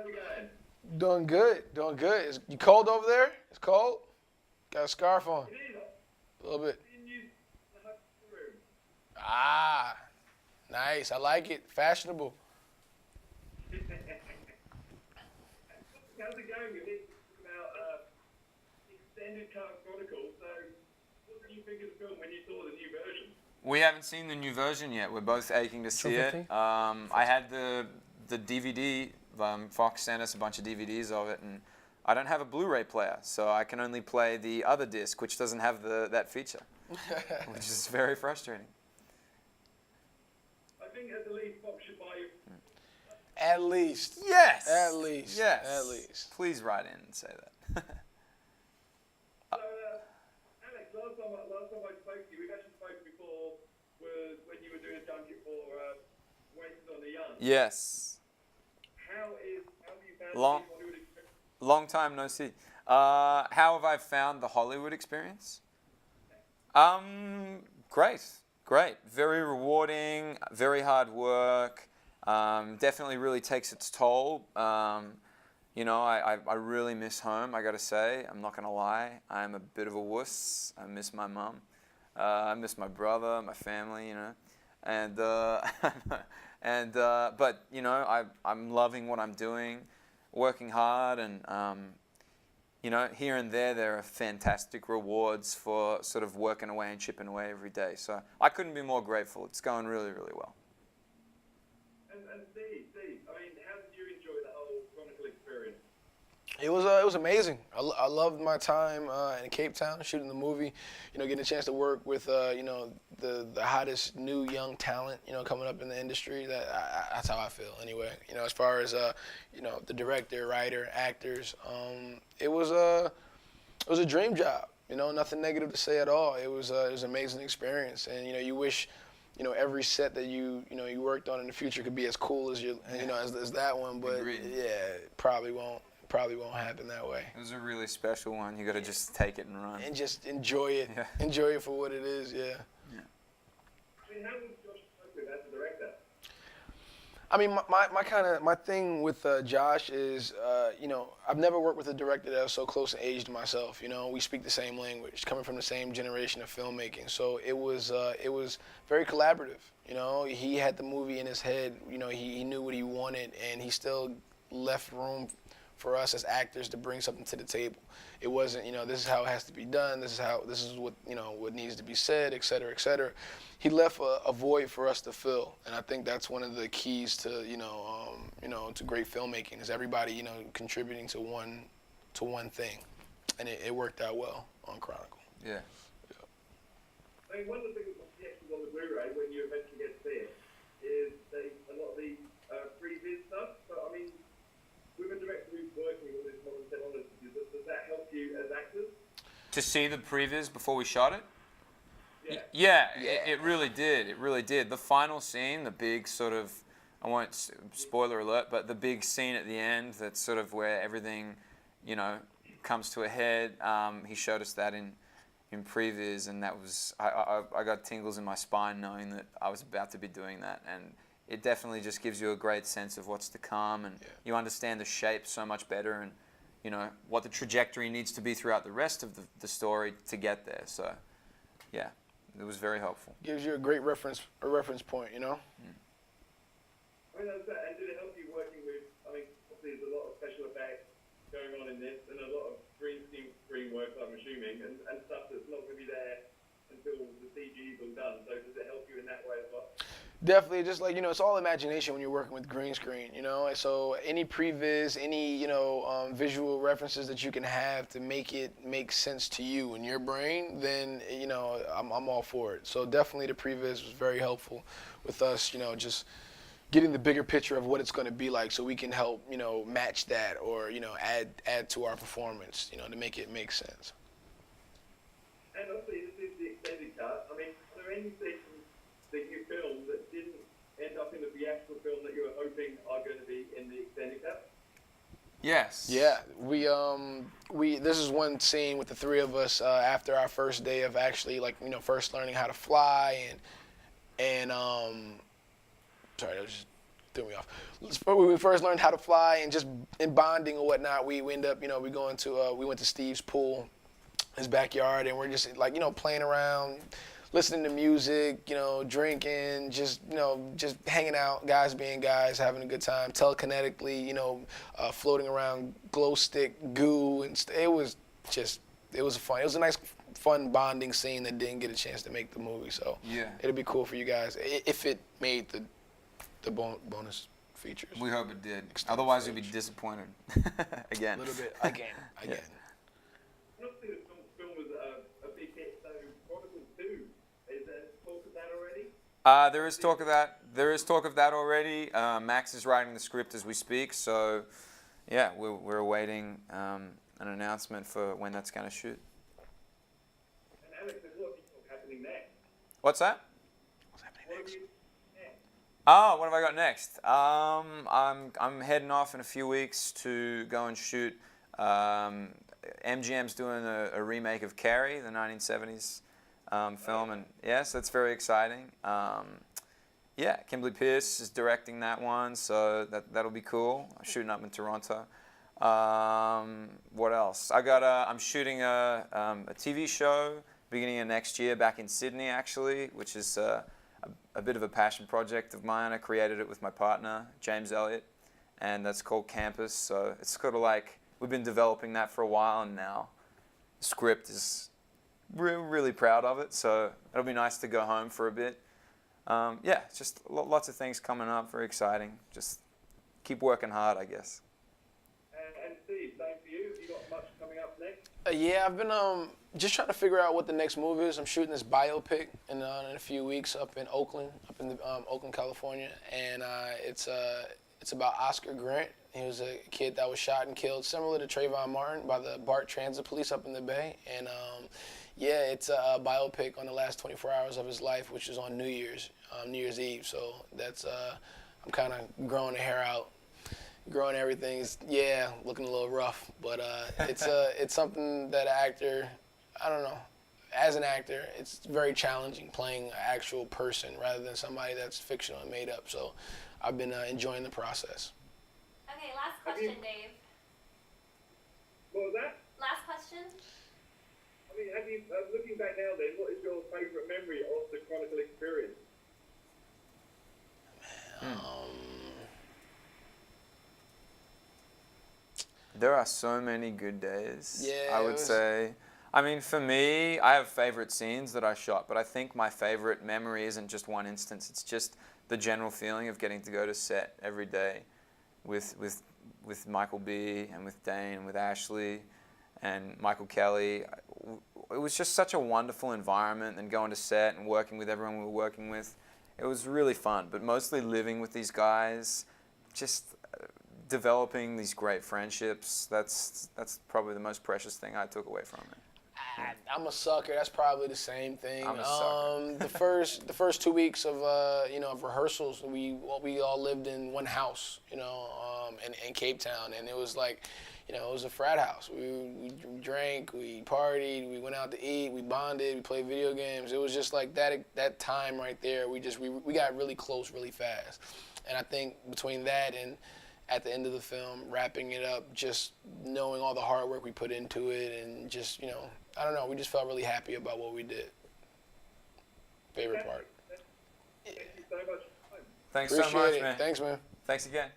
it going? Doing good, doing good. You cold over there? It's cold? Got a scarf on. It is. A little bit. In the hotel room. Ah, nice. I like it. Fashionable. How's it going? We're here talking about extended cut Chronicle. So, what did you think of the film when you saw the new version? We haven't seen the new version yet. We're both aching to see it. 250? I had the DVD. Fox sent us a bunch of DVDs of it, and I don't have a Blu-ray player, so I can only play the other disc, which doesn't have that feature, which is very frustrating. I think at the least Fox should buy you. At least. Yes. At least. Yes. At least. Please write in and say that. So, Alex, last time I spoke to you, we've actually spoken before, was when you were doing a junket for Wasted on the Young. Yes. How have you found Long- the Hollywood experience? Long time no see. How have I found the Hollywood experience? Great. Very rewarding, very hard work. Definitely really takes its toll. You know, I really miss home, I gotta say. I'm not gonna lie. I'm a bit of a wuss. I miss my mum. I miss my brother, my family, you know. And, but, you know, I'm loving what I'm doing, working hard, and, you know, here and there are fantastic rewards for sort of working away and chipping away every day. So I couldn't be more grateful. It's going really, really well. And Steve, I mean, how did you enjoy the whole Chronicle experience? It was amazing. I loved my time in Cape Town shooting the movie. You know, getting a chance to work with you know, the hottest new young talent, you know, coming up in the industry. That's how I feel anyway. You know, as far as you know, the director, writer, actors, it was a dream job. You know, nothing negative to say at all. It was an amazing experience, and you know, you wish, you know, every set that you worked on in the future could be as cool as as that one. But Agreed. yeah, it probably won't happen that way. It was a really special one. You got to just take it and run. And just enjoy it. Yeah. Enjoy it for what it is. Yeah. I mean, how was Josh work with as a director? I mean, my thing with Josh is, you know, I've never worked with a director that was so close in age to myself. You know, we speak the same language, coming from the same generation of filmmaking. So it was very collaborative. You know, he had the movie in his head. You know, he knew what he wanted, and he still left room for us as actors to bring something to the table. It wasn't, you know, this is how it has to be done. This is what, you know, what needs to be said, et cetera, et cetera. He left a void for us to fill, and I think that's one of the keys to, you know, to great filmmaking is everybody, you know, contributing to one thing, and it worked out well on Chronicle. Yeah. I mean, one of the things that actually on the Blu-ray when you eventually get to see it is a lot of the previous stuff. So I mean, with a director who's working with this modern technology, does that help you as actors? To see the previs before we shot it? Yeah. It really did. It really did. The final scene, the big sort of, I won't spoiler alert, but the big scene at the end, that's sort of where everything, you know, comes to a head. He showed us that in previs, and that was, I got tingles in my spine knowing that I was about to be doing that, and it definitely just gives you a great sense of what's to come, and you understand the shape so much better, and you know what the trajectory needs to be throughout the rest of the story to get there. So, yeah, it was very helpful. Gives you a great reference point, you know. I mean, that's that. And did it help you working with? I mean, obviously there's a lot of special effects going on in this, and a lot of green screen work, I'm assuming, and stuff that's not going to be there until the CG is all done. So does it help you in that way as well? Definitely, just like, you know, it's all imagination when you're working with green screen, you know. So any previs, any, you know, visual references that you can have to make it make sense to you in your brain, then, you know, I'm all for it. So definitely the previs was very helpful with us, you know, just getting the bigger picture of what it's going to be like, so we can help, you know, match that or, you know, add to our performance, you know, to make it make sense. And obviously this is the extended cut. I mean, are there any sections that you filmed that didn't end up in the theatrical film that you were hoping are going to be in the extended cut? Yes. Yeah, we this is one scene with the three of us after our first day of actually, like, you know, first learning how to fly and sorry, I was just threw me off. When we first learned how to fly and just in bonding or whatnot, we end up, we went to Steve's pool, his backyard, and we're just like, playing around, listening to music, drinking, just hanging out, guys being guys, having a good time, telekinetically, floating around glow stick goo, and it was fun. It was a nice, fun bonding scene that didn't get a chance to make the movie. So Yeah. it'll be cool for you guys if it made the bonus features. We hope it did. Extended Otherwise, we'll be footage. disappointed again. A little bit again. Yeah. Honestly, the film was a big hit. So Chronicle 2, is there talk of that already? There is talk of that. There is talk of that already. Max is writing the script as we speak. So, yeah, we're awaiting an announcement for when that's going to shoot. And Alex, what do you think happening next? What's that? What's happening What next? have you next? Oh, what have I got next? I'm heading off in a few weeks to go and shoot. MGM's doing a remake of Carrie, the 1970s film, and yes, that's very exciting. Yeah, Kimberly Peirce is directing that one, so that'll be cool. I'm shooting up in Toronto. What else? I'm shooting a TV show beginning of next year back in Sydney, actually, which is a bit of a passion project of mine. I created it with my partner, James Elliott, and that's called Campus. So it's sort of like we've been developing that for a while, and now the script is really proud of it. So it'll be nice to go home for a bit. Yeah, just lots of things coming up, very exciting. Just keep working hard, I guess. And Steve, same for you. Have you got much coming up next? Yeah, I've been just trying to figure out what the next move is. I'm shooting this biopic in a few weeks up in Oakland, Oakland, California, and it's about Oscar Grant. He was a kid that was shot and killed, similar to Trayvon Martin, by the BART Transit Police up in the Bay. And yeah, it's a biopic on the last 24 hours of his life, which is on New Year's Eve. So that's I'm kind of growing the hair out. Growing everything, looking a little rough, but it's something that an actor, I don't know, as an actor, it's very challenging playing an actual person rather than somebody that's fictional and made up. So I've been enjoying the process. Okay, last question, Dave. What was that? Last question. I mean, have you, looking back now then, what is your favourite memory of the Chronicle experience? There are so many good days, Yeah, I would say. I mean, for me, I have favorite scenes that I shot, but I think my favorite memory isn't just one instance. It's just the general feeling of getting to go to set every day with Michael B. and with Dane and with Ashley and Michael Kelly. It was just such a wonderful environment, and going to set and working with everyone we were working with. It was really fun, but mostly living with these guys, just developing these great friendships. That's probably the most precious thing I took away from it. I'm a sucker. That's probably the same thing. I'm a sucker. The first 2 weeks of of rehearsals, we all lived in one house, in Cape Town, and it was like, it was a frat house. We drank, we partied, we went out to eat, we bonded, we played video games. It was just like that time right there. We got really close really fast, and I think between that and at the end of the film, wrapping it up, just knowing all the hard work we put into it, and just, I don't know, we just felt really happy about what we did. Favorite part. Thank you so much. Thanks Appreciate so much, it. man. Thanks, man. Thanks again.